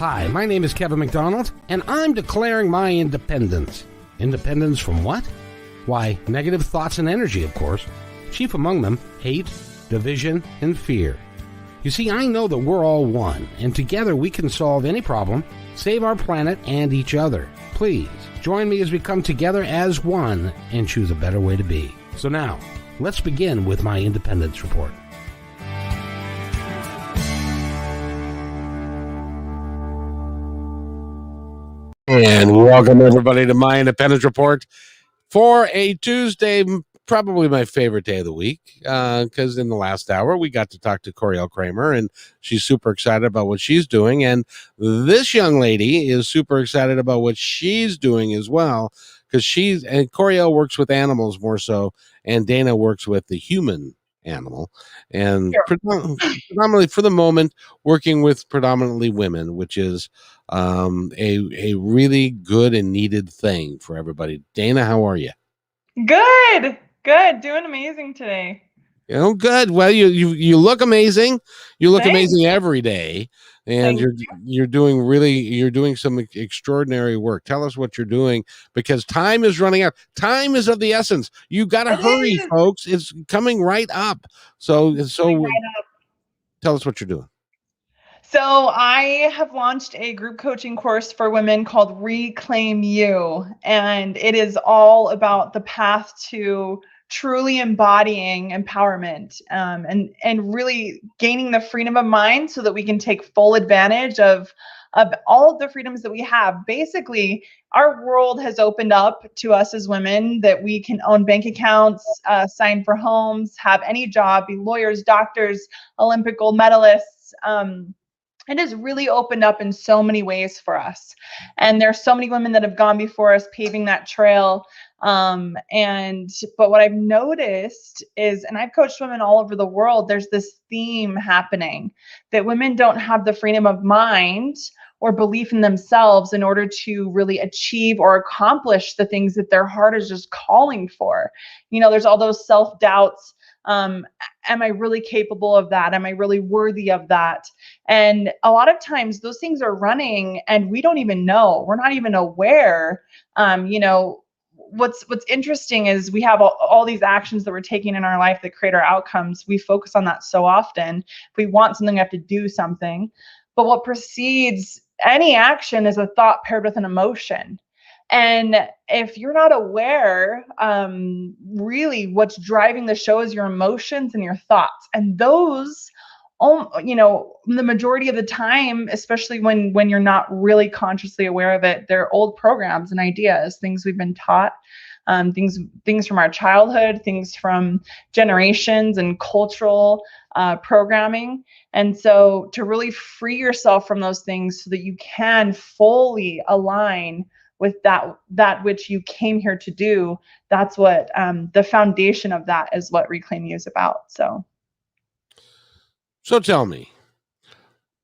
Hi, my name is Kevin McDonald, and I'm declaring my independence. Independence from what? Why, negative thoughts and energy, of course. Chief among them, hate, division, and fear. You see, I know that we're all one, and together we can solve any problem, save our planet and each other. Please, join me as we come together as one and choose a better way to be. So now, let's begin with my independence report. And welcome everybody to my Independence Report for a Tuesday, probably my favorite day of the week, because in the last hour we got to talk to Coriel Kramer, and she's super excited about what she's doing, and this young lady is super excited about what she's doing as well, because Coriel works with animals more so, and Dana works with the human animal, and predominantly for the moment working with predominantly women, which is a really good and needed thing for everybody. Dana, how are you? Good, doing amazing today. Good. Well, you look amazing. You look amazing every day, and you're doing some extraordinary work. Tell us what you're doing, because time is running out. Time is of the essence. You got to hurry, folks. It's coming right up. So tell us what you're doing. So I have launched a group coaching course for women called Y.O.U, and it is all about the path to truly embodying empowerment, and really gaining the freedom of mind so that we can take full advantage of all of the freedoms that we have. Basically, our world has opened up to us as women that we can own bank accounts, sign for homes, have any job, be lawyers, doctors, Olympic gold medalists. It has really opened up in so many ways for us. And there's so many women that have gone before us paving that trail. But what I've noticed is, and I've coached women all over the world, there's this theme happening that women don't have the freedom of mind or belief in themselves in order to really achieve or accomplish the things that their heart is just calling for. There's all those self-doubts. Am I really capable of that? Am I really worthy of that? And a lot of times those things are running and we don't even know. We're not even aware. What's interesting is we have all these actions that we're taking in our life that create our outcomes. We focus on that so often. If we want something, we have to do something. But what precedes any action is a thought paired with an emotion. And if you're not aware, really what's driving the show is your emotions and your thoughts. And those, the majority of the time, especially when you're not really consciously aware of it, they're old programs and ideas, things we've been taught, things from our childhood, things from generations and cultural programming. And so to really free yourself from those things so that you can fully align with that which you came here to do, that's what the foundation of that is, what Reclaim You is about. So tell me,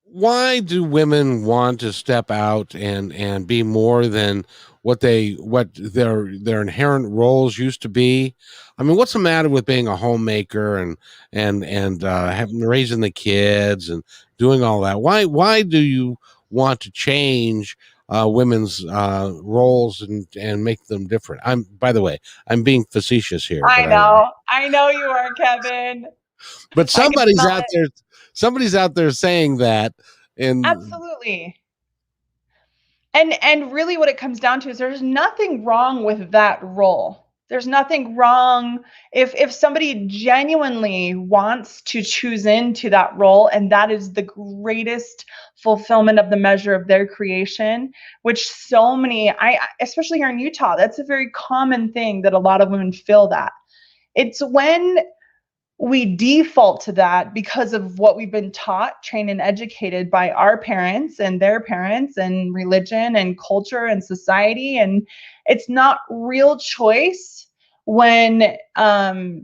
why do women want to step out and be more than what their inherent roles used to be? I mean, what's the matter with being a homemaker and raising the kids and doing all that? Why do you want to change women's roles and make them different? By the way, I'm being facetious here. I know you are, Kevin. But somebody's out there saying that. Absolutely. And really what it comes down to is there's nothing wrong with that role. There's nothing wrong if somebody genuinely wants to choose into that role, and that is the greatest fulfillment of the measure of their creation, which so many, especially here in Utah, that's a very common thing that a lot of women feel that. It's when we default to that because of what we've been taught, trained, and educated by our parents and their parents and religion and culture and society. And it's not real choice when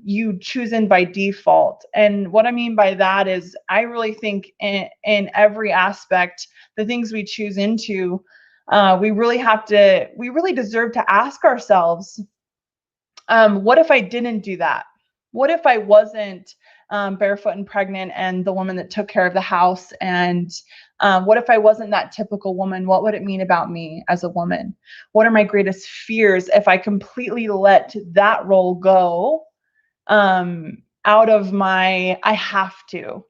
you choose in by default. And what I mean by that is I really think in every aspect, the things we choose into, we really deserve to ask ourselves, what if I didn't do that? What if I wasn't barefoot and pregnant and the woman that took care of the house. And what if I wasn't that typical woman? What would it mean about me as a woman? What are my greatest fears if I completely let that role go, out of my I have to?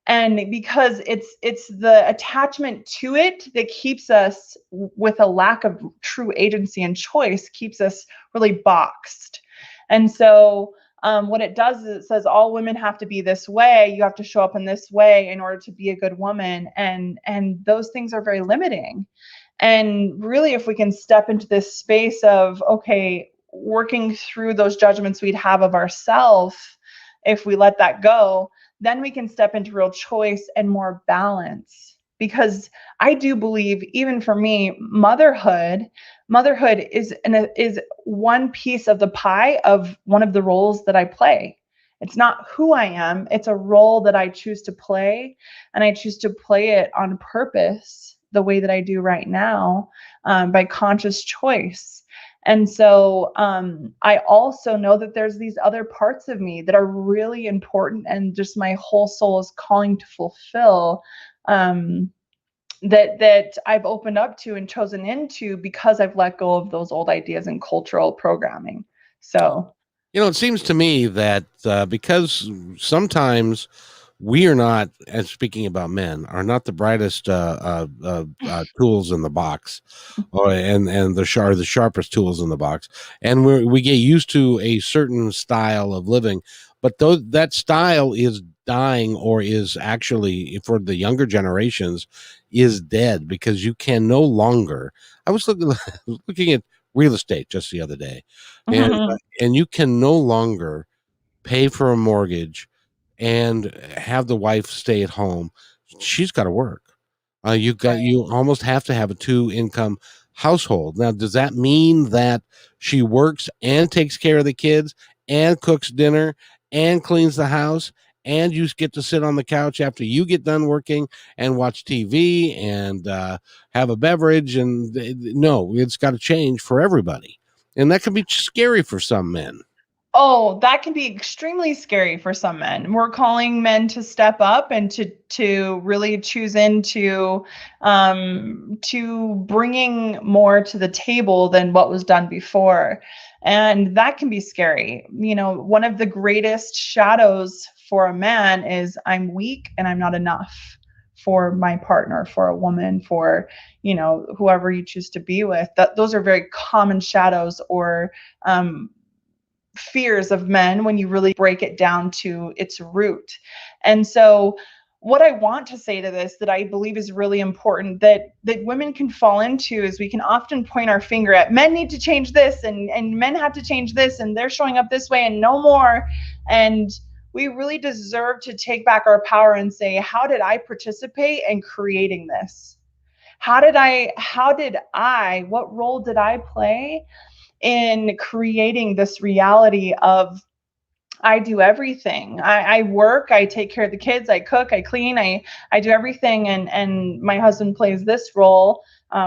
And because it's the attachment to it that keeps us with a lack of true agency and choice, keeps us really boxed. And so what it does is it says all women have to be this way, you have to show up in this way in order to be a good woman, and those things are very limiting. And really, if we can step into this space of, okay, working through those judgments we'd have of ourselves, if we let that go, then we can step into real choice and more balance. Because I do believe, even for me, motherhood is one piece of the pie of one of the roles that I play. It's not who I am, it's a role that I choose to play, and I choose to play it on purpose the way that I do right now, by conscious choice. And so I also know that there's these other parts of me that are really important and just my whole soul is calling to fulfill, um, that I've opened up to and chosen into because I've let go of those old ideas and cultural programming. So, It seems to me that because sometimes we are not, and speaking about men, are not the brightest tools in the box, or and the sharpest tools in the box, and we get used to a certain style of living, but though that style is dying, or is actually for the younger generations is dead, because you can no longer. I was looking at real estate just the other day, and mhm, and you can no longer pay for a mortgage and have the wife stay at home. She's got to work. right. You almost have to have a two income household. Now, does that mean that she works and takes care of the kids and cooks dinner and cleans the house, and you get to sit on the couch after you get done working and watch TV and have a beverage? And no, it's got to change for everybody, and that can be scary for some men. Oh, that can be extremely scary for some men. We're calling men to step up and to really choose into, to bringing more to the table than what was done before, and that can be scary. One of the greatest shadows for a man is I'm weak and I'm not enough for my partner, for a woman, for whoever you choose to be with. That those are very common shadows, or fears of men when you really break it down to its root. And so what I want to say to this that I believe is really important that women can fall into is we can often point our finger at men need to change this, and men have to change this, and they're showing up this way and no more. And we really deserve to take back our power and say, how did I participate in creating this? What role did I play in creating this reality of I do everything. I work, I take care of the kids, I cook, I clean, I do everything, and my husband plays this role,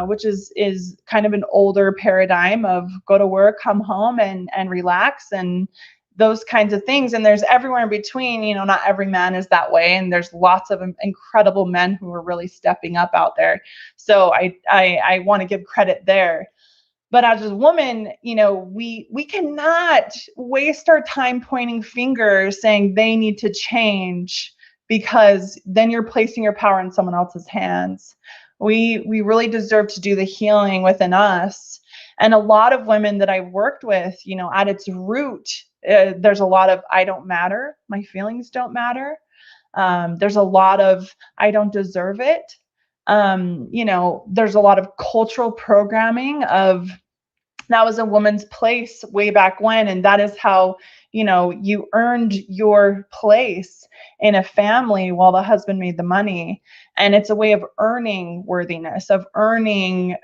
which is kind of an older paradigm of go to work, come home, and relax, and those kinds of things. And there's everywhere in between. Not every man is that way, and there's lots of incredible men who are really stepping up out there. So I want to give credit there. But as a woman, we cannot waste our time pointing fingers saying they need to change, because then you're placing your power in someone else's hands. We really deserve to do the healing within us. And a lot of women that I've worked with, at its root, there's a lot of I don't matter, my feelings don't matter. There's a lot of I don't deserve it. There's a lot of cultural programming of that was a woman's place way back when, and that is how you earned your place in a family while the husband made the money. And it's a way of earning worthiness, of earning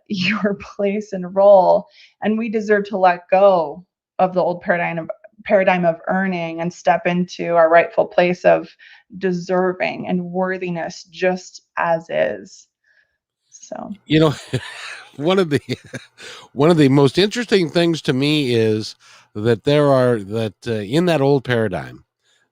your place and role. And we deserve to let go of the old paradigm of earning and step into our rightful place of deserving and worthiness just as is. So you know one of the one of the most interesting things to me is that there are that in that old paradigm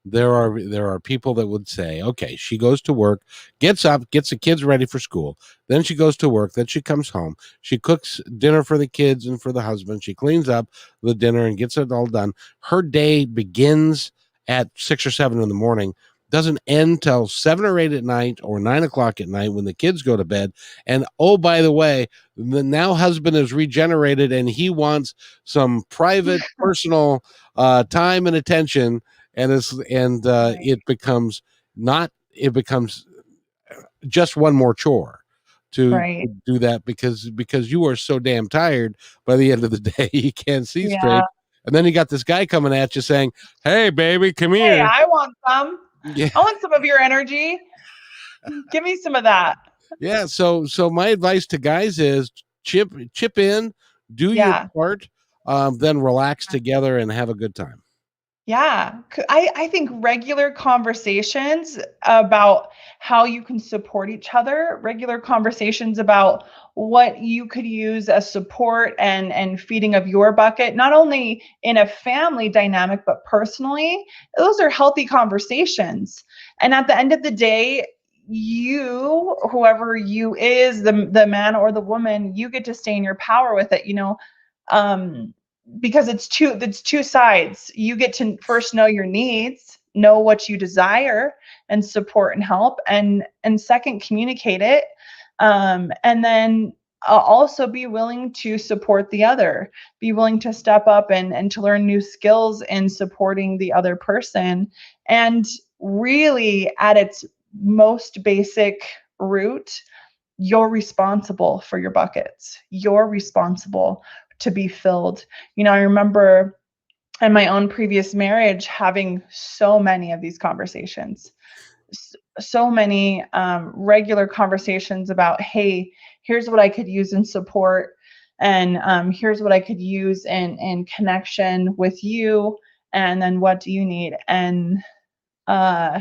there are people that would say, okay, she goes to work, gets up, gets the kids ready for school, then she goes to work, then she comes home, she cooks dinner for the kids and for the husband, she cleans up the dinner and gets it all done. Her day begins at 6 or 7 in the morning, doesn't end till 7 or 8 at night or 9 o'clock at night when the kids go to bed. And oh, by the way, the now husband is regenerated and he wants some private, personal time and attention, and Right. it becomes just one more chore to Right. do that because you are so damn tired by the end of the day you can't see Yeah. straight. And then you got this guy coming at you saying, "Hey, baby, come Hey, here." I want some. Yeah, I want some of your energy. Give me some of that. yeah. So my advice to guys is chip in, do your Yeah. part, then relax together and have a good time. Yeah, I think regular conversations about how you can support each other, regular conversations about what you could use as support and feeding of your bucket, not only in a family dynamic but personally, those are healthy conversations. And at the end of the day, you, whoever you is, the man or the woman, you get to stay in your power with it, um because it's two sides. You get to first know your needs, know what you desire and support and help, and second communicate it, and then also be willing to support the other, be willing to step up and to learn new skills in supporting the other person. And really at its most basic root, you're responsible for your buckets. You're responsible to be filled. I remember in my own previous marriage having so many of these conversations, so many regular conversations about, hey, here's what I could use in support, and here's what I could use in connection with you, and then what do you need? And uh,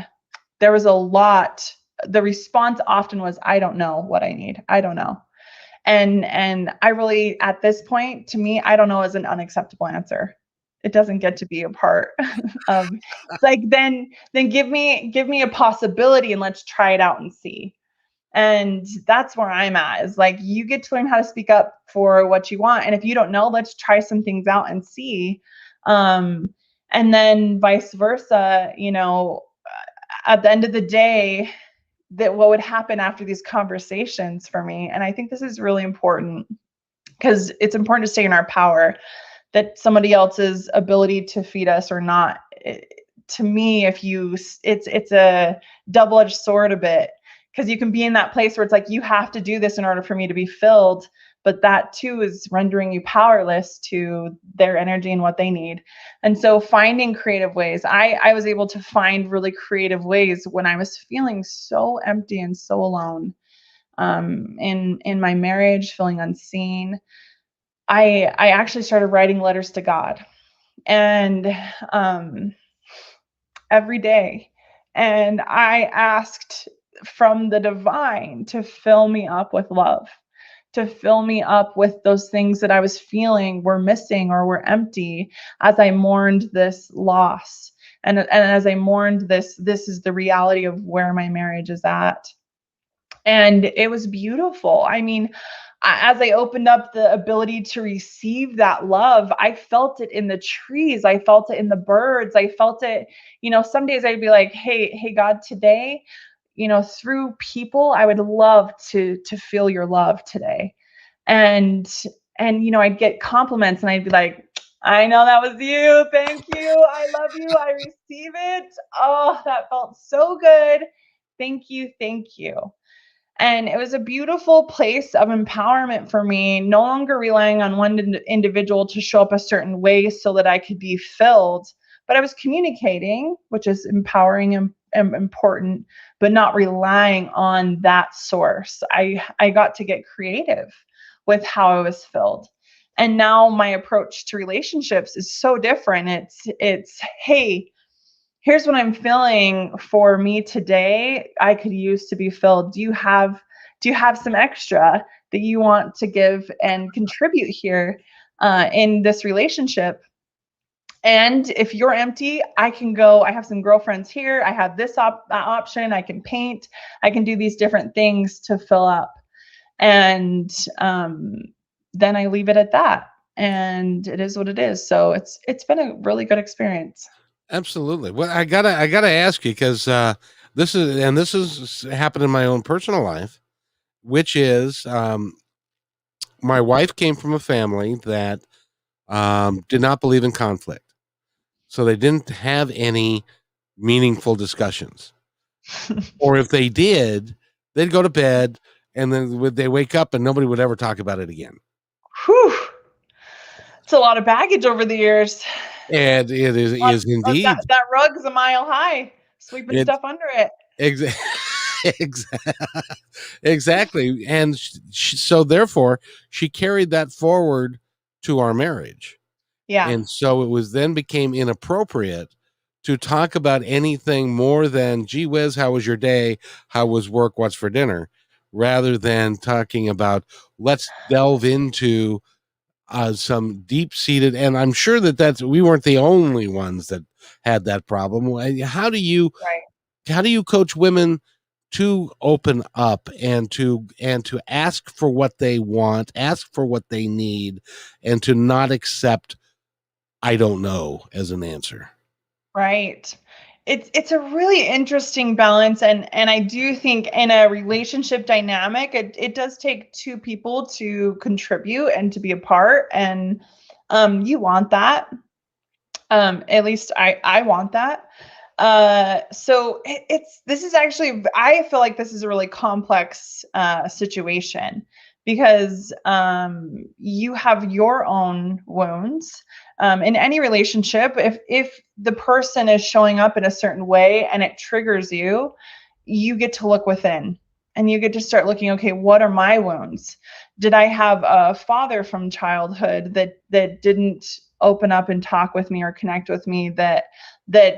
there was a lot. The response often was, I don't know what I need. I don't know. And I really, at this point, to me, I don't know is an unacceptable answer. It doesn't get to be a part of, it's like, then give me a possibility and let's try it out and see. And that's where I'm at, is like, you get to learn how to speak up for what you want. And if you don't know, let's try some things out and see. Um, and then vice versa, at the end of the day, that what would happen after these conversations for me. And I think this is really important because it's important to stay in our power, that somebody else's ability to feed us or not. To me, if you, it's a double-edged sword a bit, because you can be in that place where it's like, you have to do this in order for me to be filled, but that too is rendering you powerless to their energy and what they need. And so finding creative ways, I was able to find really creative ways when I was feeling so empty and so alone, in my marriage, feeling unseen. I actually started writing letters to God, and um, every day, and I asked from the divine to fill me up with love, to fill me up with those things that I was feeling were missing or were empty, as I mourned this loss, and as I mourned this is the reality of where my marriage is at. And it was beautiful. I mean, as I opened up the ability to receive that love, I felt it in the trees. I felt it in the birds. I felt it, some days I'd be like, hey, God, today, through people, I would love to feel your love today. And I'd get compliments and I'd be like, I know that was you. Thank you. I love you. I receive it. Oh, that felt so good. Thank you. Thank you. And it was a beautiful place of empowerment for me, no longer relying on one individual to show up a certain way so that I could be filled. But I was communicating, which is empowering and important, but not relying on that source. I got to get creative with how I was filled. And now my approach to relationships is so different. It's hey, here's what I'm feeling for me today. I could use to be filled. Do you have some extra that you want to give and contribute here, in this relationship? And if you're empty, I can go. I have some girlfriends here. I have this option. I can paint. I can do these different things to fill up. And then I leave it at that. And it is what it is. So it's been a really good experience. Absolutely. Well, I gotta ask you because this is happened in my own personal life, which is my wife came from a family that did not believe in conflict, so they didn't have any meaningful discussions. Or if they did, they'd go to bed and then they wake up and nobody would ever talk about it again. Whew. It's a lot of baggage over the years. And it is That indeed that rug is a mile high, sweeping it stuff under it. exactly. Exactly. And so therefore she carried that forward to our marriage. Yeah, And so it was then became inappropriate to talk about anything more than, gee whiz, how was your day? How was work? What's for dinner? Rather than talking about, let's delve into some deep seated, and I'm sure we weren't the only ones that had that problem. right. How do you coach women to open up and to ask for what they want, ask for what they need, and to not accept I don't know as an answer? Right. It's a really interesting balance, and I do think in a relationship dynamic, it does take two people to contribute and to be a part, and you want that. At least I want that. So it's this is actually, I feel like this is a really complex situation because you have your own wounds. In any relationship, if the person is showing up in a certain way and it triggers you, you get to look within and you get to start looking, okay, what are my wounds? Did I have a father from childhood that didn't open up and talk with me or connect with me, that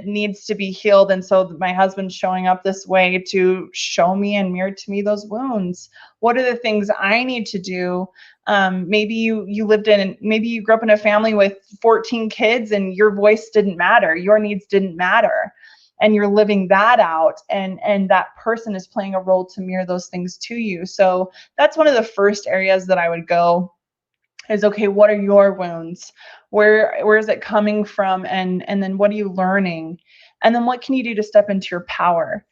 needs to be healed, and so my husband's showing up this way to show me and mirror to me those wounds? What are the things I need to do? Maybe maybe you grew up in a family with 14 kids and your voice didn't matter, your needs didn't matter, and you're living that out, and that person is playing a role to mirror those things to you. So that's one of the first areas that I would go is, okay, what are your wounds? Where is it coming from? And then what are you learning? And then what can you do to step into your power?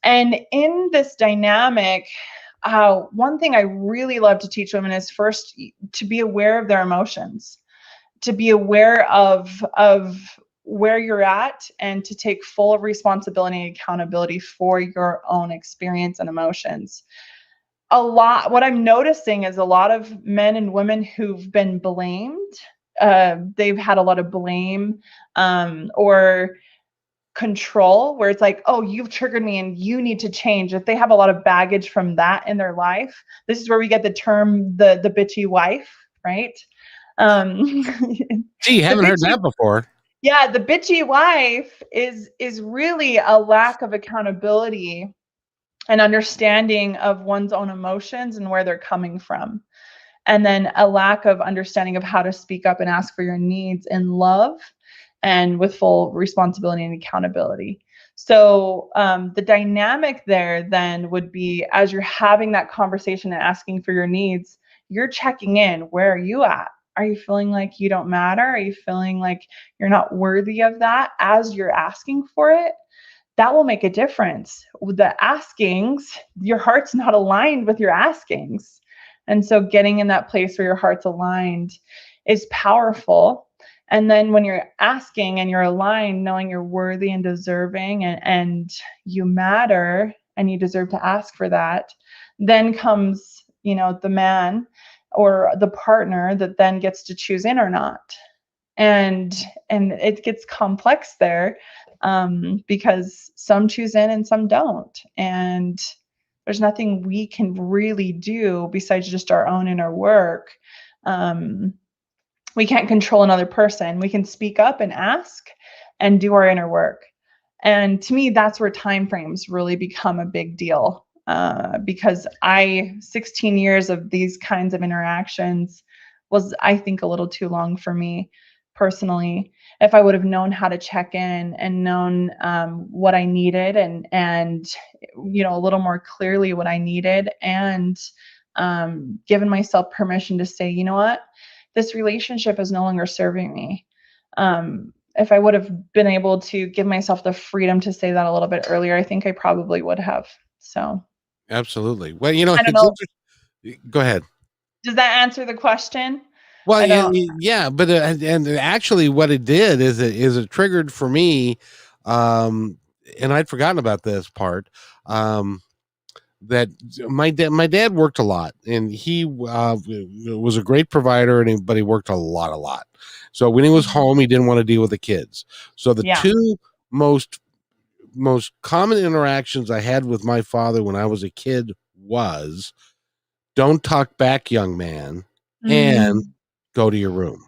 And in this dynamic, one thing I really love to teach women is first to be aware of their emotions, to be aware of where you're at, and to take full responsibility and accountability for your own experience and emotions. What I'm noticing is a lot of men and women who've been blamed, they've had a lot of blame, or control, where it's like, oh, you've triggered me and you need to change. If they have a lot of baggage from that in their life, this is where we get the term the bitchy wife, right? um Gee, the haven't heard bitchy that before. Yeah, the bitchy wife is really a lack of accountability and understanding of one's own emotions and where they're coming from. And then a lack of understanding of how to speak up and ask for your needs in love and with full responsibility and accountability. So the dynamic there then would be, as you're having that conversation and asking for your needs, you're checking in. Where are you at? Are you feeling like you don't matter? Are you feeling like you're not worthy of that as you're asking for it? That will make a difference. With the askings, your heart's not aligned with your askings. And so getting in that place where your heart's aligned is powerful. And then when you're asking and you're aligned, knowing you're worthy and deserving, and you matter and you deserve to ask for that, then comes, the man or the partner that then gets to choose in or not. And it gets complex there, because some choose in and some don't, and there's nothing we can really do besides just our own inner work. We can't control another person. We can speak up and ask and do our inner work. And to me, that's where time frames really become a big deal, because 16 years of these kinds of interactions was, I think, a little too long for me personally. if I would have known how to check in and known what I needed, and a little more clearly what I needed, and given myself permission to say, you know what, this relationship is no longer serving me. If I would have been able to give myself the freedom to say that a little bit earlier, I think I probably would have. So Absolutely. Well, I don't it's know. interesting. Go ahead. Does that answer the question? Well, I don't. yeah, but and actually, what it did is it triggered for me, um, and I'd forgotten about this part. Um, that my dad worked a lot, and he was a great provider, but he worked a lot. So when he was Mhm. home, he didn't want to deal with the kids. So the Yeah. two most most common interactions I had with my father when I was a kid was, "Don't talk back, young man," and Mm, "Go to your room."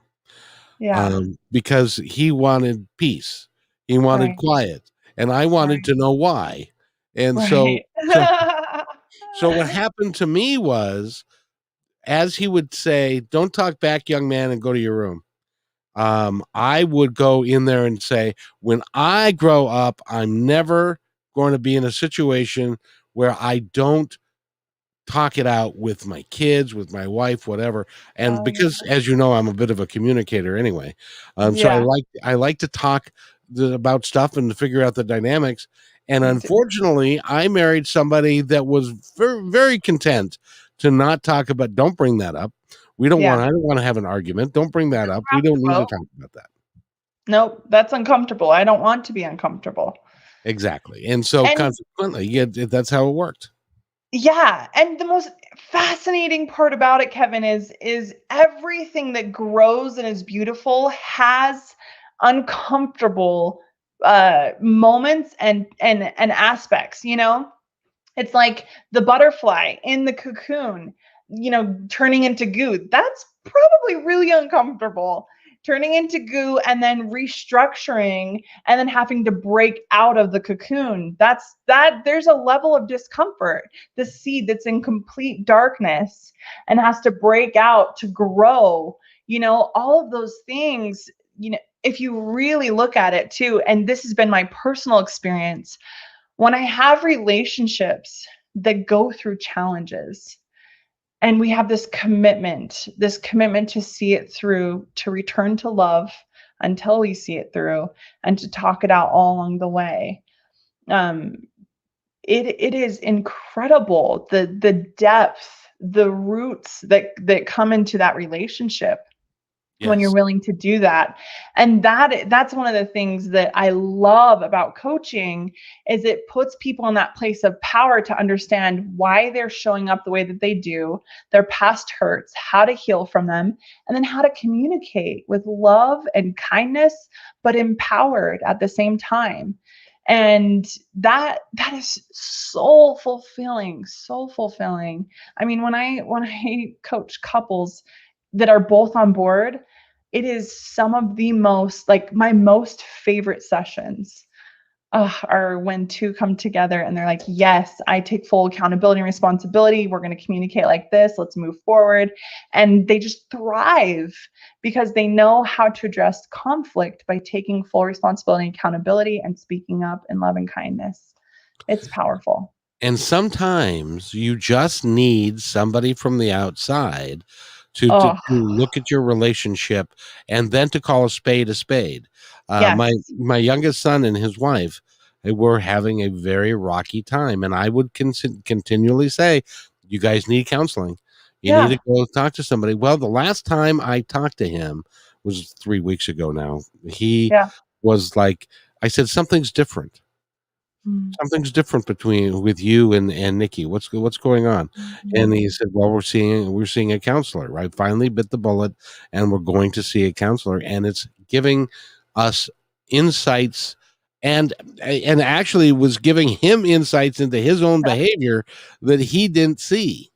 yeah. Because he wanted peace, he wanted Right. quiet, and I wanted Right. to know why. And so Right. so what happened to me was, as he would say, "Don't talk back, young man, and go to your room," I would go in there and say, "When I grow up, I'm never going to be in a situation where I don't talk it out with my kids, with my wife, whatever." And Oh, because, as you know, I'm a bit of a communicator anyway, so yeah. I like to talk about stuff and to figure out the dynamics. And Me too. unfortunately, I married somebody that was very content to not talk about. Don't bring that up. We don't want. Yeah. I don't want to have an argument. Don't bring that up. We don't need to Well, talk about that. nope, that's uncomfortable. I don't want to be uncomfortable. Exactly. And so And consequently, yeah, that's how it worked. yeah, and the most fascinating part about it, Kevin, is everything that grows and is beautiful has uncomfortable moments and aspects, you know? It's like the butterfly in the cocoon, turning into goo. That's probably really uncomfortable. Turning into goo and then restructuring and then having to break out of the cocoon. There's a level of discomfort. The seed that's in complete darkness and has to break out to grow, all of those things, if you really look at it too, and this has been my personal experience when I have relationships that go through challenges and we have this commitment to see it through, to return to love until we see it through, and to talk it out all along the way. Um, it is incredible the depth, the roots that come into that relationship when you're Yes. willing to do that. And that's one of the things that I love about coaching is it puts people in that place of power to understand why they're showing up the way that they do, their past hurts, how to heal from them, and then how to communicate with love and kindness, but empowered at the same time. And that is so fulfilling, so fulfilling. I mean, when I coach couples that are both on board, it is some of the most, like, my most favorite sessions are when two come together and they're like, yes, I take full accountability and responsibility. We're going to communicate like this. Let's move forward. And they just thrive because they know how to address conflict by taking full responsibility and accountability and speaking up in love and kindness. It's powerful. And sometimes you just need somebody from the outside to Oh, look at your relationship and then to call a spade a spade. yes. My youngest son and his wife, they were having a very rocky time, and I would continually say, "You guys need counseling. You need to Yeah. go talk to somebody." Well, the last time I talked to him was 3 weeks ago now. He Yeah. was like, I said, "Something's different. Mm, Something's different between with you and Nikki. What's going on?" And mhm. he said, "Well, we're seeing a counselor. Right? Finally bit the bullet, and we're going to see a counselor, and it's giving us insights, and actually was giving him insights into his own behavior that he didn't see."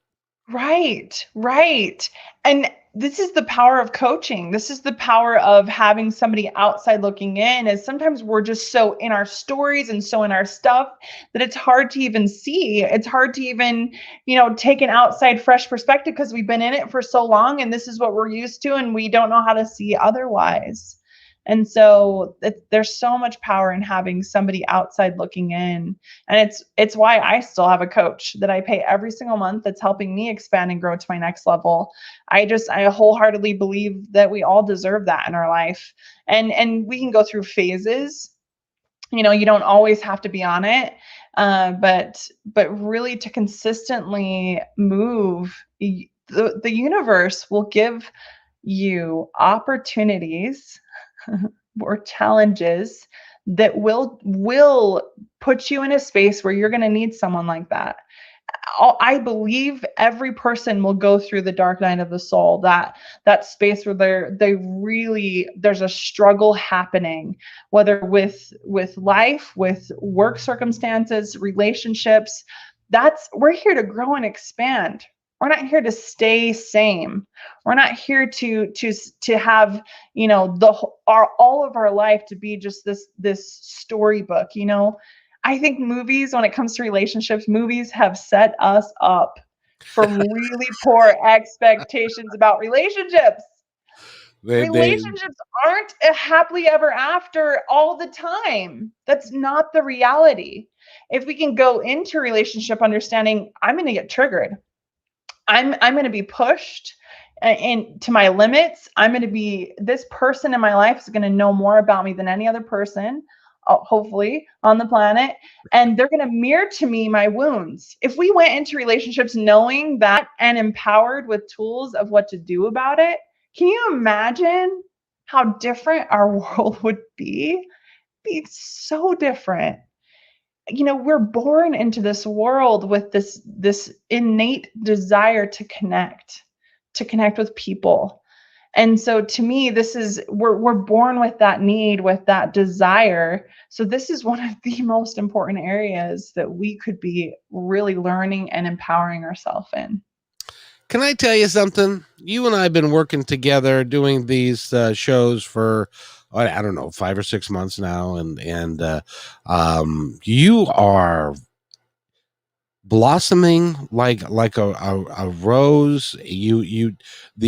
Right, right. And this is the power of coaching. This is the power of having somebody outside looking in, is sometimes we're just so in our stories and so in our stuff that it's hard to even see. It's hard to even, take an outside fresh perspective because we've been in it for so long and this is what we're used to and we don't know how to see otherwise. And so there's so much power in having somebody outside looking in. And it's why I still have a coach that I pay every single month that's helping me expand and grow to my next level. I wholeheartedly believe that we all deserve that in our life. And we can go through phases. You don't always have to be on it. But really, to consistently move, the universe will give you opportunities or challenges that will put you in a space where you're going to need someone like that. I believe every person will go through the dark night of the soul, that space where there's a struggle happening, whether with life, with work circumstances, relationships. We're here to grow and expand. We're not here to stay same. We're not here to have, all of our life to be just this storybook. I think movies, when it comes to relationships, movies have set us up for really poor expectations about relationships. They Relationships aren't a happily ever after all the time. That's not the reality. If we can go into relationship understanding, I'm going to get triggered. I'm going to be pushed to my limits. This person in my life is going to know more about me than any other person, hopefully, on the planet. And th're going to mirror to me my wounds. If we went into relationships knowing that and empowered with tools of what to do about it, can you imagine how different our world would be? It'd be so different. We're born into this world with this innate desire to connect with people. And so to me, we're born with that need, with that desire. So this is one of the most important areas that we could be really learning and empowering ourselves in. Can I tell you something? You and I have been working together doing these shows for I don't know 5 or 6 months now, and you are blossoming like a rose. The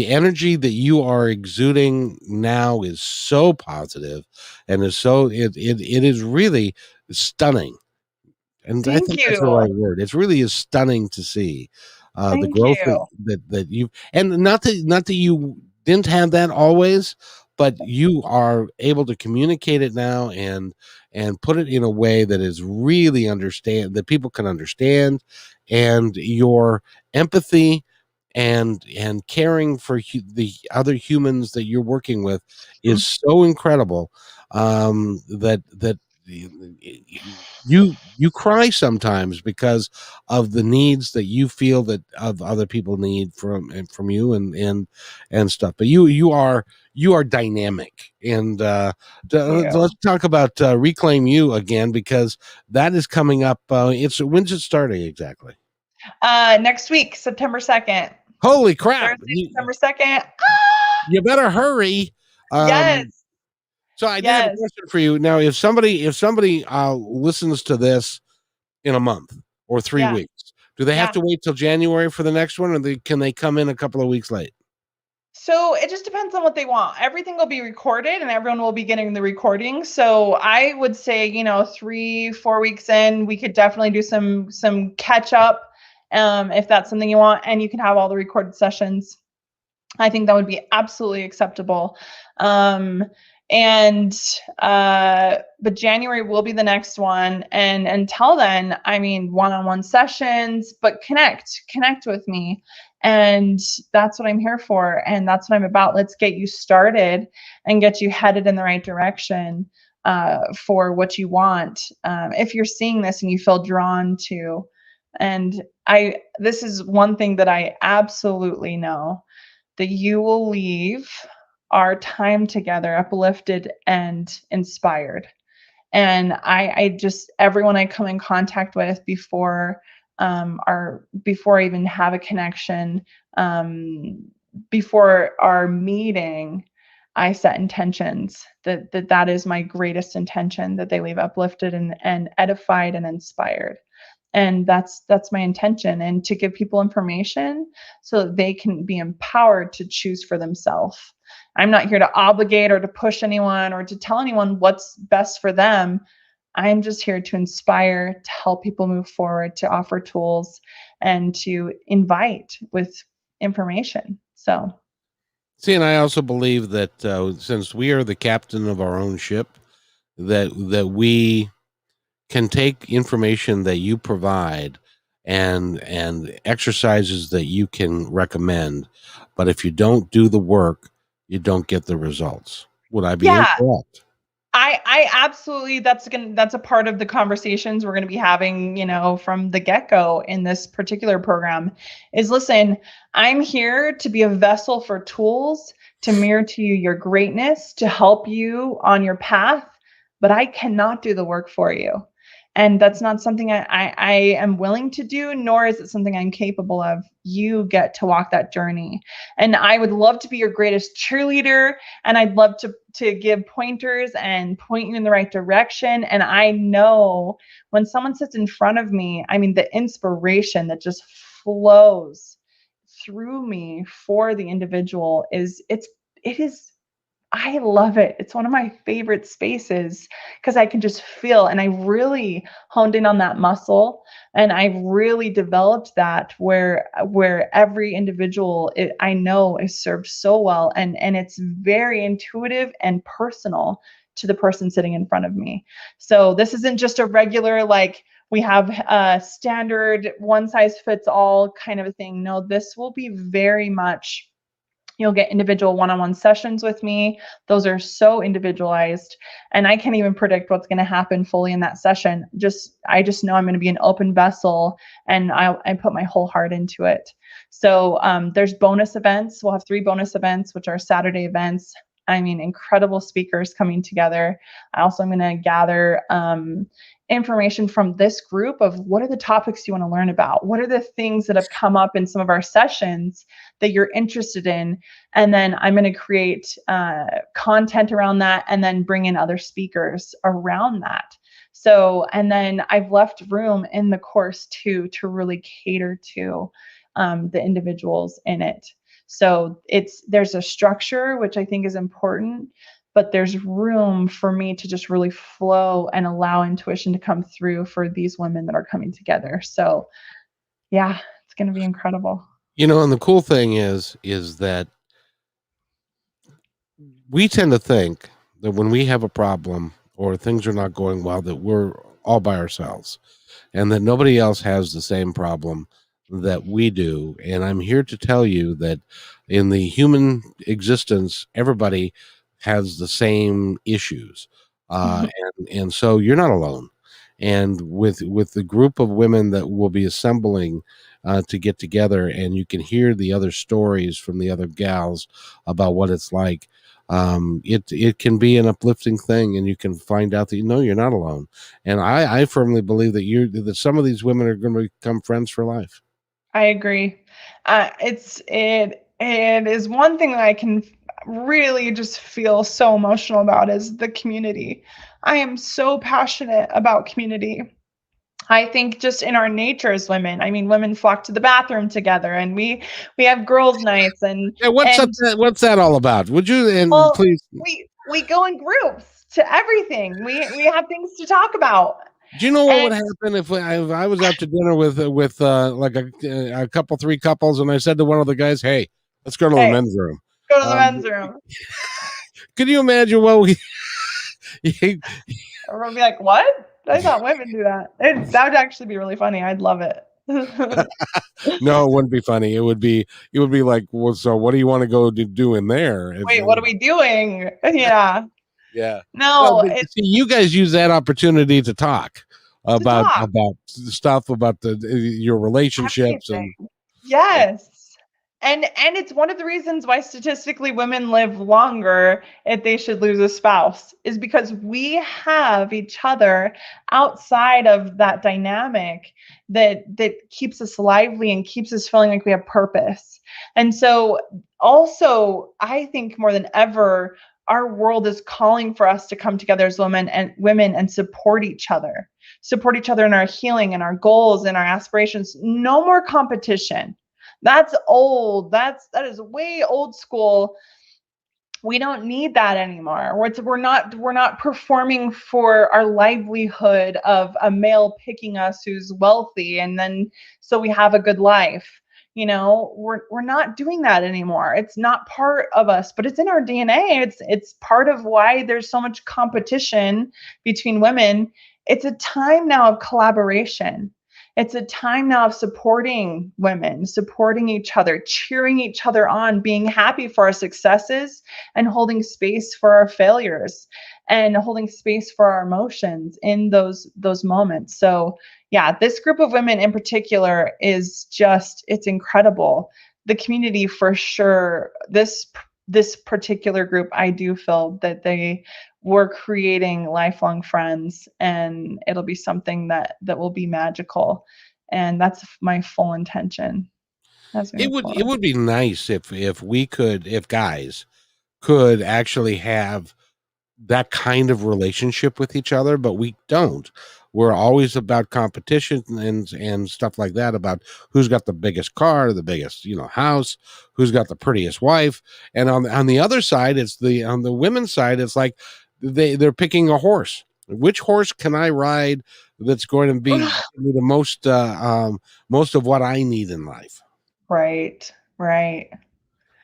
energy that you are exuding now is so positive, and it is really stunning. And I Thank think that's the you. right word. It really is stunning to see the Thank growth you. that you, and not that you didn't have that always, but you are able to communicate it now and put it in a way that is really understand that people can understand, and your empathy and caring for the other humans that you're working with is so incredible, that you cry sometimes because of the needs that you feel that of other people need from you and stuff. But you are dynamic, and Thank you. let's talk about Reclaim You again, because that is coming up. It's when's it starting exactly? Next week, September 2nd. Holy crap! Thursday, September 2nd. You better hurry. Um, Yes. so I did have a Yes. question for you. Now, if somebody listens to this in a month or three Yeah. weeks, do they have Yeah. to wait till January for the next one, or can they come in a couple of weeks late? So it just depends on what they want. Everything will be recorded and everyone will be getting the recording. So I would say, 3, 4 weeks in, we could definitely do some catch up, if that's something you want, and you can have all the recorded sessions. I think that would be absolutely acceptable. Um, and but January will be the next one. And until then, I mean, one-on-one sessions, but connect with me. And that's what I'm here for. And that's what I'm about. Let's get you started and get you headed in the right direction for what you want. If you're seeing this and you feel drawn to, and this is one thing that I absolutely know, that you will leave our time together uplifted and inspired. And I just, everyone I come in contact with before I even have a connection, before our meeting, I set intentions that is my greatest intention, that they leave uplifted and edified and inspired. And that's my intention, and to give people information so that they can be empowered to choose for themselves. I'm not here to obligate or to push anyone or to tell anyone what's best for them. I'm just here to inspire, to help people move forward, to offer tools, and to invite with information. So, See, and I also believe that since we are the captain of our own ship, that we can take information that you provide and exercises that you can recommend, but if you don't do the work, you don't get the results. Would I be yeah, incorrect? I absolutely, that's a part of the conversations we're gonna be having, from the get-go in this particular program is, listen, I'm here to be a vessel for tools to mirror to you your greatness, to help you on your path, but I cannot do the work for you. And that's not something I am willing to do, nor is it something I'm capable of. You get to walk that journey. And I would love to be your greatest cheerleader, and I'd love to give pointers and point you in the right direction. And I know when someone sits in front of me, I mean, the inspiration that just flows through me for the individual it is I love it. It's one of my favorite spaces because I can just feel, and I really honed in on that muscle, and I really developed that where every individual, I know, is served so well, and it's very intuitive and personal to the person sitting in front of me. So this isn't just a regular, like, we have a standard one size fits all kind of a thing. No, this will be very much, you'll get individual one-on-one sessions with me. Those are so individualized, and I can't even predict what's going to happen fully in that session. I just know I'm going to be an open vessel, and I put my whole heart into it. So there's bonus events. We'll have 3 bonus events, which are Saturday events. I mean, incredible speakers coming together. I also am going to gather information from this group of what are the topics you want to learn about? What are the things that have come up in some of our sessions that you're interested in? And then I'm going to create content around that, and then bring in other speakers around that. So, and then I've left room in the course to really cater to the individuals in it. So there's a structure, which I think is important, but there's room for me to just really flow and allow intuition to come through for these women that are coming together. So yeah, it's going to be incredible. And the cool thing is that we tend to think that when we have a problem or things are not going well, that we're all by ourselves and that nobody else has the same problem that we do. And I'm here to tell you that in the human existence, everybody has the same issues. And so you're not alone. And with the group of women that will be assembling to get together, and you can hear the other stories from the other gals about what it's like. It can be an uplifting thing, and you can find out that you're not alone. And I firmly believe that some of these women are going to become friends for life. I agree. It is one thing that I can really just feel so emotional about is the community. I am so passionate about community. I think just in our nature as women, I mean, women flock to the bathroom together, and we have girls' nights, Yeah, what's and what's that all about? Would you and well, please? we go in groups to everything. We have things to talk about, Do you know what and would happen if I was out to dinner with like a couple, 3 couples, and I said to one of the guys, "Hey, let's go to the hey, men's room." go to the Um, men's room. could you imagine what we? Everyone will be like, "What? I thought women do that." That would actually be really funny. I'd love it. No, it wouldn't be funny. It would be like, well, so what do you want to go to do in there? Wait, what are we doing? Yeah. Yeah. Well, No, but it's see, you guys use that opportunity to talk to talk. about stuff about your relationships and Everything. Yes. And it's one of the reasons why statistically women live longer if they should lose a spouse, is because we have each other outside of that dynamic that keeps us lively and keeps us feeling like we have purpose. And so also, I think more than ever, our world is calling for us to come together as women and support each other. support each other in our healing and our goals and our aspirations. No more competition. That's old. That is way old school. We don't need that anymore. We're not performing for our livelihood of a male picking us who's wealthy, and then so we have a good life. We're not doing that anymore. It's not part of us, but it's in our DNA. It's part of why there's so much competition between women. It's a time now of collaboration. It's a time now of supporting women, supporting each other, cheering each other on, being happy for our successes, and holding space for our failures, and holding space for our emotions in those moments. So yeah, this group of women in particular is just, it's incredible. The community for sure. This particular group, I do feel that they were creating lifelong friends, and it'll be something that will be magical. And that's my full intention as we It move would it forward. would be nice if guys could actually have that kind of relationship with each other, but we don't. We're always about competition and stuff like that, about who's got the biggest car, the biggest, house, who's got the prettiest wife. And on the other side, on the women's side, it's like they're picking a horse. Which horse can I ride that's going to be giving me the most of what I need in life? Right, right,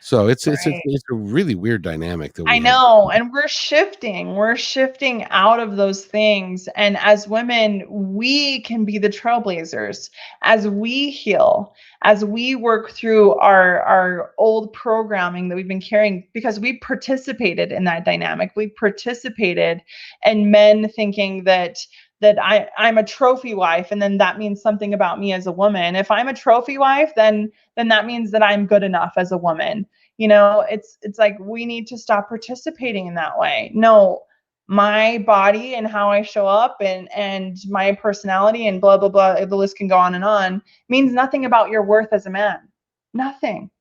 So right. it's a really weird dynamic that I we have. know, and we're shifting out of those things, and as women, we can be the trailblazers as we heal, as we work through our old programming that we've been carrying, because we participated in that dynamic. We participated in men thinking that I'm a trophy wife, and then that means something about me as a woman. If I'm a trophy wife, then that means that I'm good enough as a woman. It's like we need to stop participating in that way. No, my body and how I show up, and my personality and blah blah blah, the list can go on, means nothing about your worth as a man. Nothing.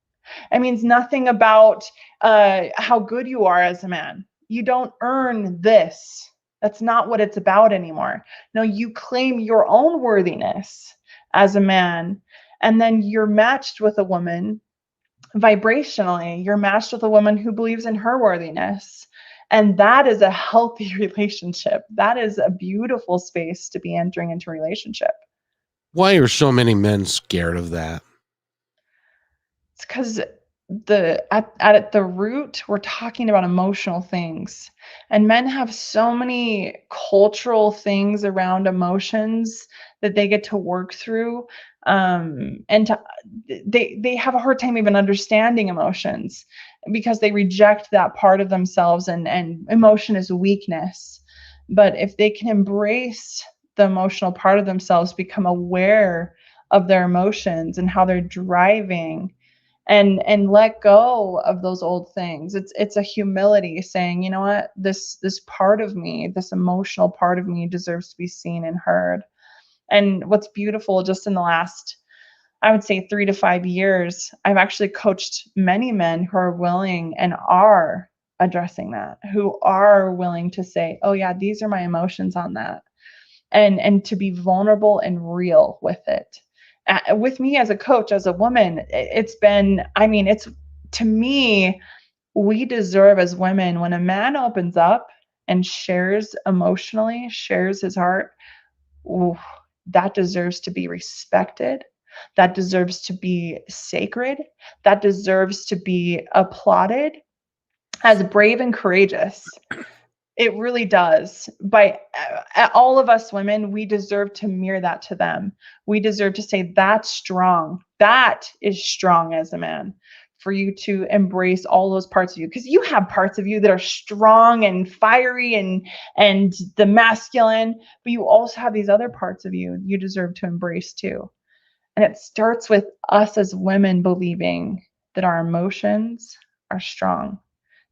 It means nothing about how good you are as a man. You don't earn this. That's not what it's about anymore. No, you claim your own worthiness as a man, and then you're matched with a woman vibrationally. You're matched with a woman who believes in her worthiness. And that is a healthy relationship. That is a beautiful space to be entering into a relationship. Why are so many men scared of that? It's because at the root, we're talking about emotional things. And men have so many cultural things around emotions that they get to work through. And they have a hard time even understanding emotions, because they reject that part of themselves, and emotion is weakness. But if they can embrace the emotional part of themselves, become aware of their emotions and how they're driving, and let go of those old things. It's a humility, saying, you know what, this part of me, this emotional part of me, deserves to be seen and heard. And what's beautiful, just in the last, I would say, 3 to 5 years, I've actually coached many men who are willing and are addressing that, who are willing to say, oh yeah, these are my emotions on that, and to be vulnerable and real with it. With me as a coach, as a woman, it's been, I mean, it's, to me, we deserve as women, when a man opens up and shares emotionally, shares his heart, ooh, that deserves to be respected. That deserves to be sacred. That deserves to be applauded as brave and courageous. It really does. By all of us women, we deserve to mirror that to them. We deserve to say, that's strong. That is strong as a man. For you to embrace all those parts of you, because you have parts of you that are strong and fiery, and the masculine, but you also have these other parts of you deserve to embrace too. And it starts with us as women believing that our emotions are strong,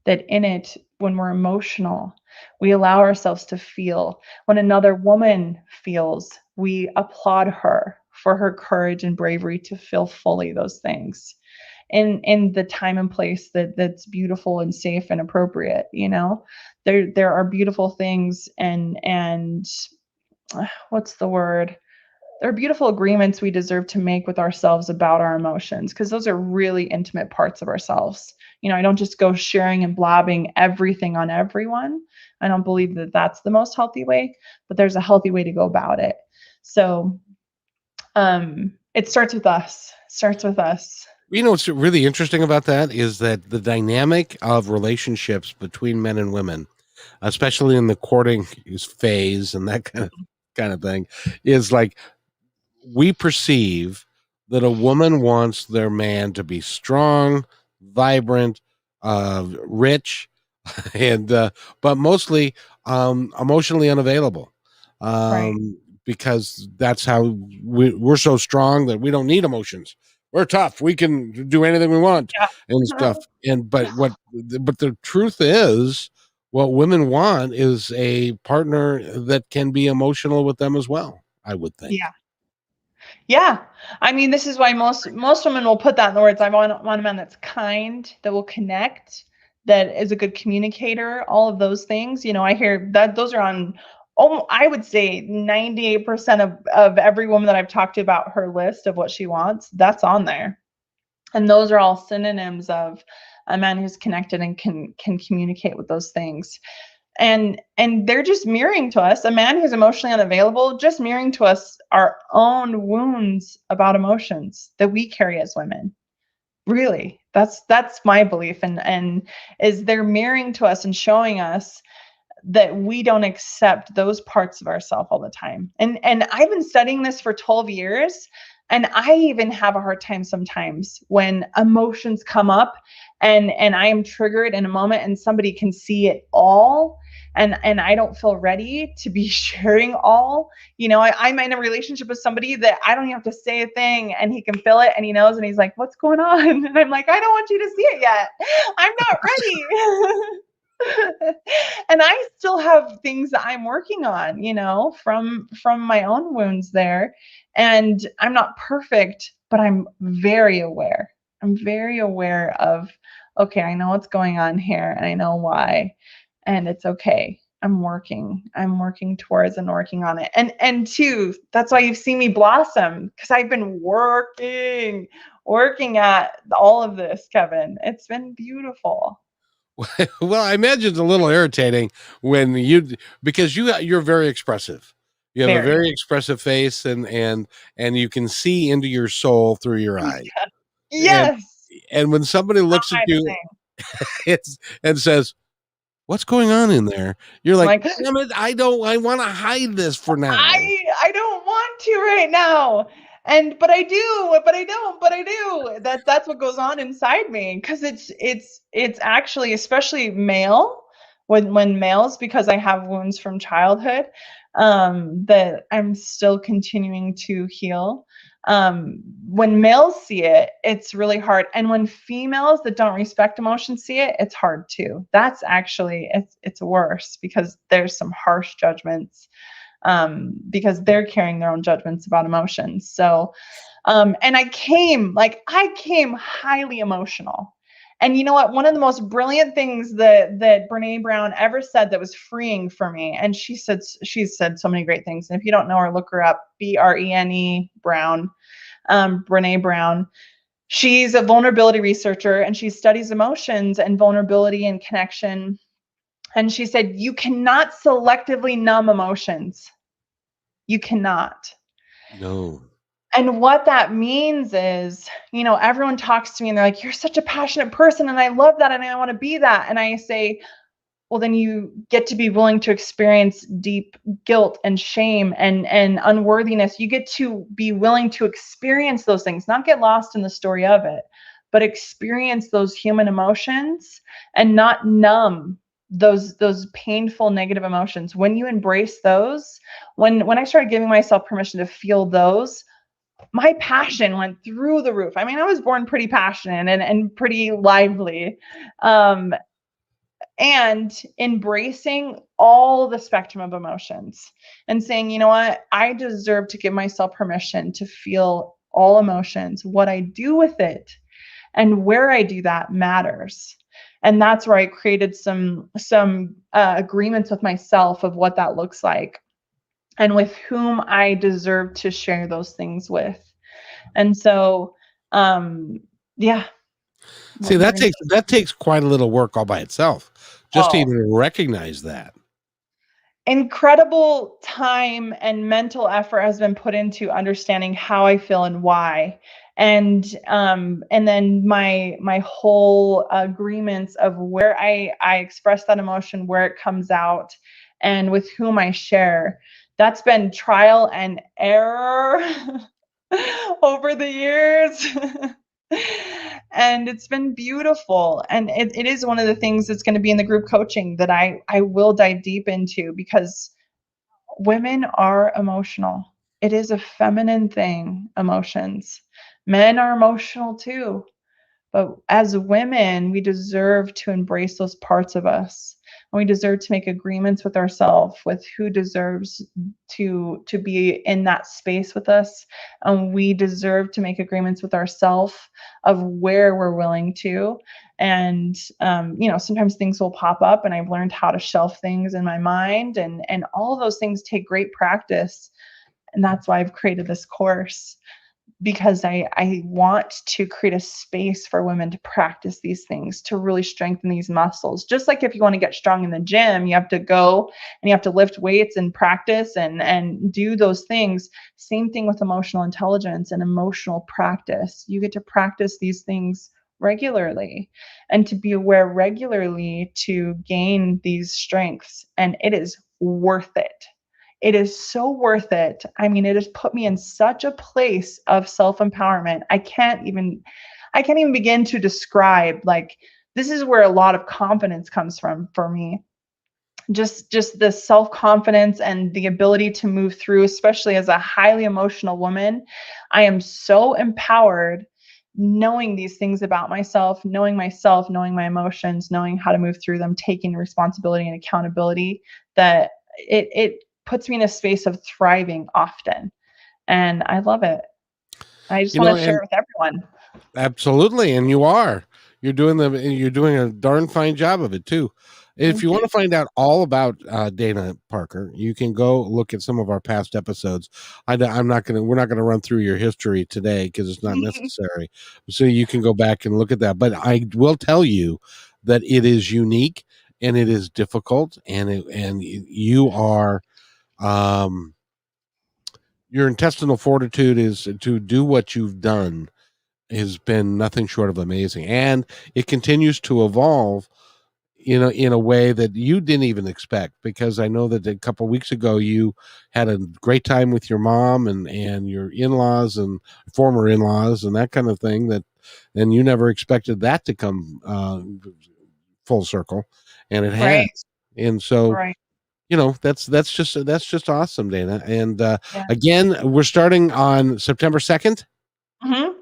that in it, when we're emotional, we allow ourselves to feel. When another woman feels, we applaud her for her courage and bravery to feel fully those things in the time and place that's beautiful and safe and appropriate. There are beautiful things, and what's the word? There are beautiful agreements we deserve to make with ourselves about our emotions, because those are really intimate parts of ourselves. I don't just go sharing and blabbing everything on everyone. I don't believe that that's the most healthy way, but there's a healthy way to go about it. So it starts with us. Starts with us. What's really interesting about that is that the dynamic of relationships between men and women, especially in the courting phase and that kind of thing, is like we perceive that a woman wants their man to be strong, vibrant, rich, and but mostly emotionally unavailable. Right. Because that's how we're so strong that we don't need emotions. We're tough. We can do anything we want and Yeah. stuff. And but the truth is, what women want is a partner that can be emotional with them as well. I would think. Yeah. Yeah. I mean, this is why most women will put that in the words. I want a man that's kind, that will connect, that is a good communicator, all of those things. I hear that those are on, oh, I would say 98% of every woman that I've talked to about her list of what she wants, that's on there. And those are all synonyms of a man who's connected and can communicate with those things. And they're just mirroring to us, a man who's emotionally unavailable, just mirroring to us our own wounds about emotions that we carry as women. Really, that's my belief. And is they're mirroring to us and showing us that we don't accept those parts of ourselves all the time. And I've been studying this for 12 years, and I even have a hard time sometimes when emotions come up and I am triggered in a moment and somebody can see it all, and I don't feel ready to be sharing all. I'm in a relationship with somebody that I don't even have to say a thing and he can feel it and he knows, and he's like, "What's going on?" And I'm like, "I don't want you to see it yet. I'm not ready." And I still have things that I'm working on, from my own wounds there. And I'm not perfect, but I'm very aware. I'm very aware of, okay, I know what's going on here and I know why. And it's okay. I'm working. I'm working towards and working on it. And two, that's why you've seen me blossom, because I've been working at all of this, Kevin. It's been beautiful. Well, I imagine it's a little irritating when because you're very expressive. You have a Very. very expressive face, and you can see into your soul through your eyes. And Yes. and when somebody looks at I you think. and says, "What's going on in there?" You're I'm like, like, "Damn it! I don't. I want to hide this for now." I don't want to right now. But I do, but I don't, but I do. That's what goes on inside me, because it's actually, especially male, when males, because I have wounds from childhood, that I'm still continuing to heal. When males see it, it's really hard. And when females that don't respect emotion see it, it's hard too. That's actually, it's worse, because there's some harsh judgments, because they're carrying their own judgments about emotions. So, and I came highly emotional. And you know what? One of the most brilliant things that Brene Brown ever said that was freeing for me, and she's said so many great things. And if you don't know her, look her up. Brene Brown, Brene Brown. She's a vulnerability researcher, and she studies emotions and vulnerability and connection. And she said, you cannot selectively numb emotions. You cannot. No. And what that means is, everyone talks to me and they're like, "You're such a passionate person. And I love that. And I want to be that." And I say, well, then you get to be willing to experience deep guilt and shame and unworthiness. You get to be willing to experience those things, not get lost in the story of it, but experience those human emotions and not numb those painful negative emotions. When you embrace those, when I started giving myself permission to feel those, my passion went through the roof. I mean, I was born pretty passionate and pretty lively. Um, and embracing all the spectrum of emotions and saying, you know what, I deserve to give myself permission to feel all emotions. What I do with it and where I do that matters. And that's where I created some agreements with myself of what that looks like. and with whom I deserve to share those things with. And so, um, yeah, See, we're gonna. that takes quite a little work all by itself, just to Oh, even recognize that. incredible time and mental effort has been put into understanding how I feel and why. And then my whole agreements of where I express that emotion, where it comes out, and with whom I share. That's been trial and error over the years. And it's been beautiful, and it is one of the things that's going to be in the group coaching that I will dive deep into, because women are emotional. It is a feminine thing, emotions. Men are emotional too. But as women, we deserve to embrace those parts of us. And we deserve to make agreements with ourselves, with who deserves to be in that space with us. And we deserve to make agreements with ourselves of where we're willing to. And sometimes things will pop up, and I've learned how to shelf things in my mind, and all of those things take great practice. And that's why I've created this course, because I want to create a space for women to practice these things, to really strengthen these muscles. Just like if you want to get strong in the gym, you have to go and you have to lift weights and practice and do those things. Same thing with emotional intelligence and emotional practice. You get to practice these things regularly and to be aware regularly to gain these strengths. And it is worth it. It is so worth it. I mean, it has put me in such a place of self-empowerment. I can't even begin to describe, like, this is where a lot of confidence comes from for me. Just the self-confidence and the ability to move through, especially as a highly emotional woman. I am so empowered knowing these things about myself, knowing my emotions, knowing how to move through them, taking responsibility and accountability, that it puts me in a space of thriving often. And I love it. I just You want know, to share and it with everyone. absolutely, and you are. You're doing a darn fine job of it too. If Thank you you. want to find out all about Dana Parker, you can go look at some of our past episodes. I'm not gonna. We're not gonna run through your history today because it's not necessary. So you can go back and look at that. But I will tell you that it is unique and it is difficult, and you are um, your intestinal fortitude is to do what you've done has been nothing short of amazing, and it continues to evolve in a way that you didn't even expect, because I know that a couple of weeks ago you had a great time with your mom and your in-laws and former in-laws and that kind of thing, that and you never expected that to come full circle, and it has. Right. And so Right. that's just awesome, Dana. And Yeah. again, we're starting on September 2nd.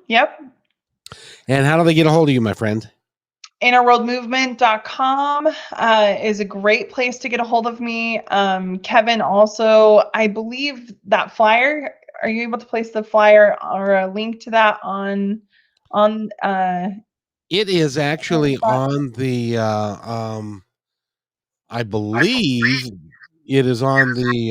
Yep. And how do they get a hold of you, my friend? Innerworldmovement.com is a great place to get a hold of me. Kevin, also, I believe that flyer. Are you able to place the flyer or a link to that on It is actually on the I believe it is on the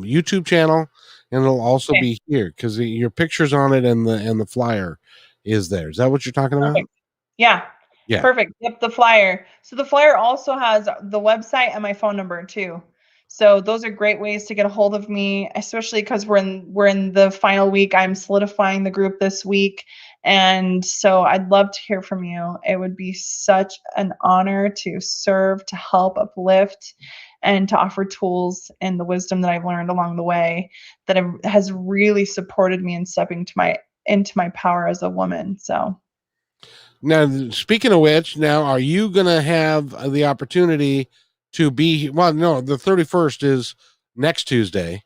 YouTube channel, and it'll also Okay, be here because your picture's on it, and the flyer is there. Is that what you're talking about? perfect. Yeah, Yeah. perfect. Yep, the flyer. So the flyer also has the website and my phone number too. So those are great ways to get a hold of me, especially because we're in the final week. I'm solidifying the group this week, and so I'd love to hear from you. It would be such an honor to serve, to help, uplift, and to offer tools and the wisdom that I've learned along the way that has really supported me in stepping to my into my power as a woman. So. Now, speaking of which, now are you going to have the opportunity to be? Well, no, the 31st is next Tuesday,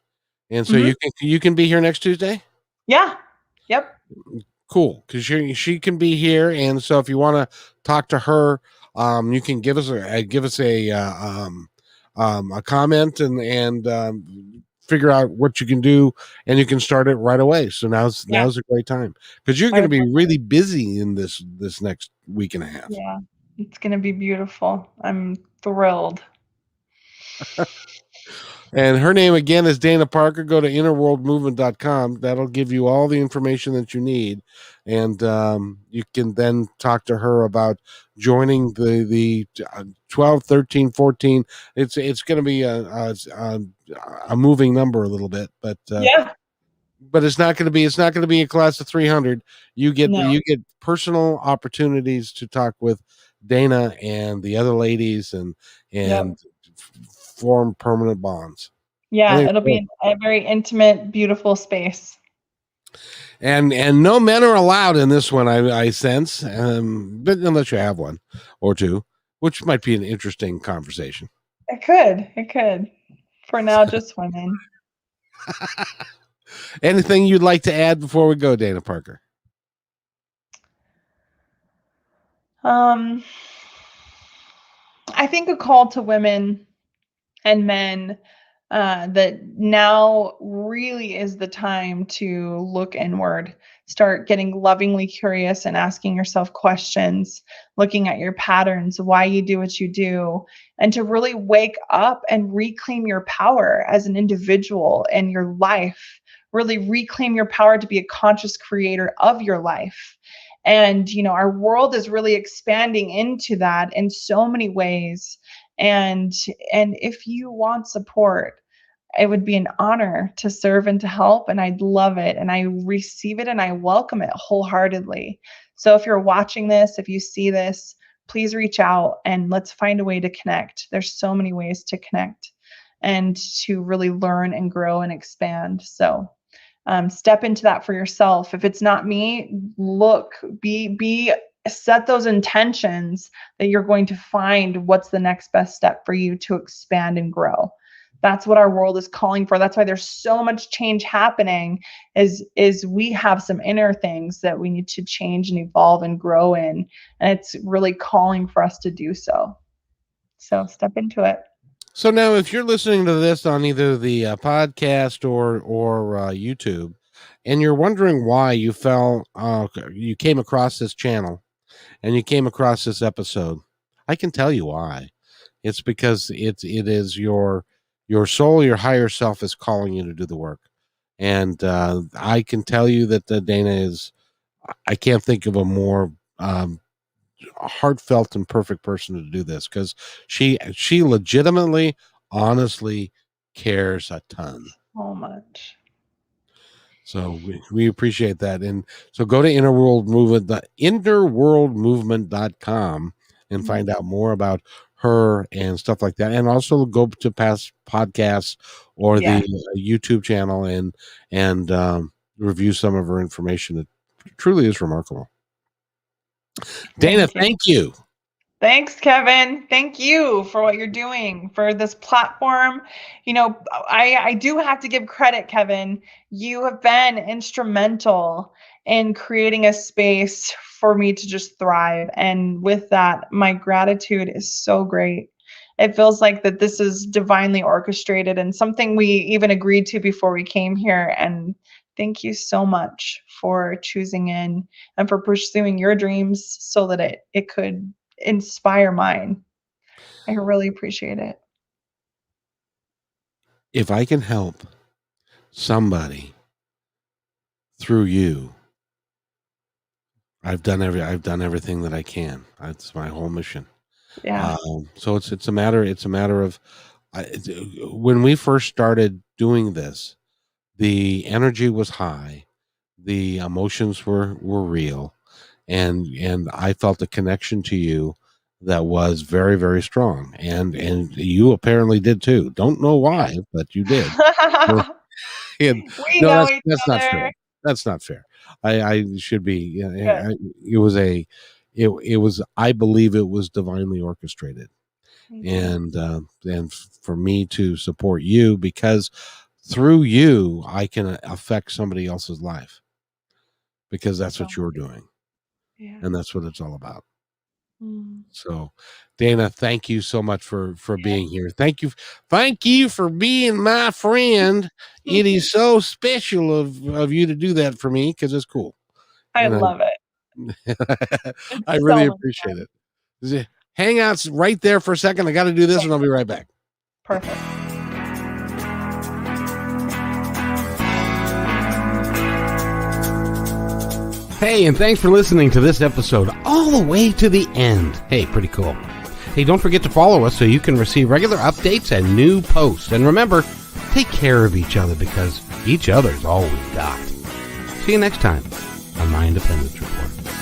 and so Mhm. you can be here next Tuesday. Yeah. Yep. Cool, because she can be here, and so if you want to talk to her, you can give us a comment, and figure out what you can do, and you can start it right away. So Yeah. now's a great time, because you're I going to would be love really busy in this next week and a half. Yeah. It's gonna be beautiful. I'm thrilled. And her name again is Dana Parker. Go to innerworldmovement.com. That'll give you all the information that you need. And you can then talk to her about joining the 12, 13, 14. It's going to be a moving number a little bit, Yeah. but it's not going to be a class of 300. No. You get personal opportunities to talk with Dana and the other ladies and Yep. form permanent bonds. I Yeah. think It'll be a very intimate, beautiful space. and no men are allowed in this one. I sense, but unless you have one or two, which might be an interesting conversation. It could. It could. For now, just women. Anything you'd like to add before we go, Dana Parker? Um, I think a call to women and men that now really is the time to look inward, start getting lovingly curious and asking yourself questions, looking at your patterns, why you do what you do, and to really wake up and reclaim your power as an individual in your life. Really reclaim your power to be a conscious creator of your life. And, our world is really expanding into that in so many ways. And if you want support, it would be an honor to serve and to help, and I'd love it, and I receive it, and I welcome it wholeheartedly. So if you're watching this, if you see this, please reach out and let's find a way to connect. There's so many ways to connect and to really learn and grow and expand. So step into that for yourself. If it's not me, look, be set those intentions that you're going to find what's the next best step for you to expand and grow. That's what our world is calling for. That's why there's so much change happening, is we have some inner things that we need to change and evolve and grow in, and it's really calling for us to do so. So step into it. So now, if you're listening to this on either the podcast or YouTube, and you're wondering why you came across this channel and you came across this episode, I can tell you why. It's because it is your soul, your higher self is calling you to do the work, and I can tell you that Dana is. I can't think of a more heartfelt and perfect person to do this, because she legitimately, honestly cares a ton. So much. So we appreciate that. And so go to innerworldmovement.com and find out more about her and stuff like that. And also go to past podcasts or Yeah. the YouTube channel and review some of her information. It truly is remarkable. Dana, thank you. Thanks, Kevin. Thank you for what you're doing for this platform. I do have to give credit, Kevin. You have been instrumental in creating a space for me to just thrive. And with that, my gratitude is so great. It feels like that this is divinely orchestrated and something we even agreed to before we came here. And thank you so much for choosing in and for pursuing your dreams so that it could inspire mine. I really appreciate it. If I can help somebody through you, I've done everything that I can. That's my whole mission. Yeah. So it's a matter of when we first started doing this, the energy was high, the emotions were real, and I felt a connection to you that was very, very strong, and you apparently did too. Don't know why, but you did. And We no, know each that's not fair. other. That's not fair. I should be. Good. It was it was. I believe it was divinely orchestrated, Thank you. and for me to support you, because through you I can affect somebody else's life, because that's what you're doing, Yeah. and that's what it's all about. Mm. So, Dana, thank you so much for being here. Thank you for being my friend. It is so special of you to do that for me, because it's cool, I and love it. I It's really so much appreciate fun. it. Hang out right there for a second. I got to do this, and I'll be right back. Perfect. Hey, and thanks for listening to this episode all the way to the end. Hey, pretty cool. Hey, don't forget to follow us so you can receive regular updates and new posts. And remember, take care of each other because each other's all we've got. See you next time on My Independence Report.